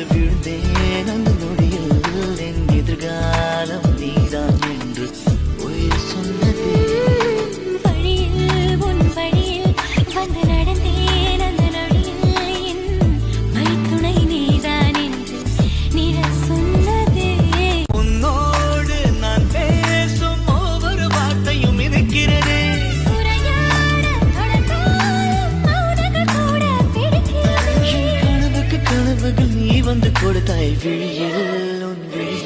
விழுந்து விழுந்தேன் அந்த நொடியில் என் எதிர்காலம் நீதான் என்று உயிர் சொன்னதே. வழியில் உன் வழியில் வந்து நடந்தேன் அந்த நொடியில் என் மைத்துணை நீதான் என்று நிழல் சொன்னதே. உன்னோடு நான் பேசும் ஒவ்வொரு வார்த்தையும் இருக்கிறதே. உரையாட தொடர்ந்தாலும் மௌனங்கள் கூட பிடிக்கிறது. கனவுக்கு கனவுகள் நீ வந்து கொடுத்தாய் விழியில் உன் விழி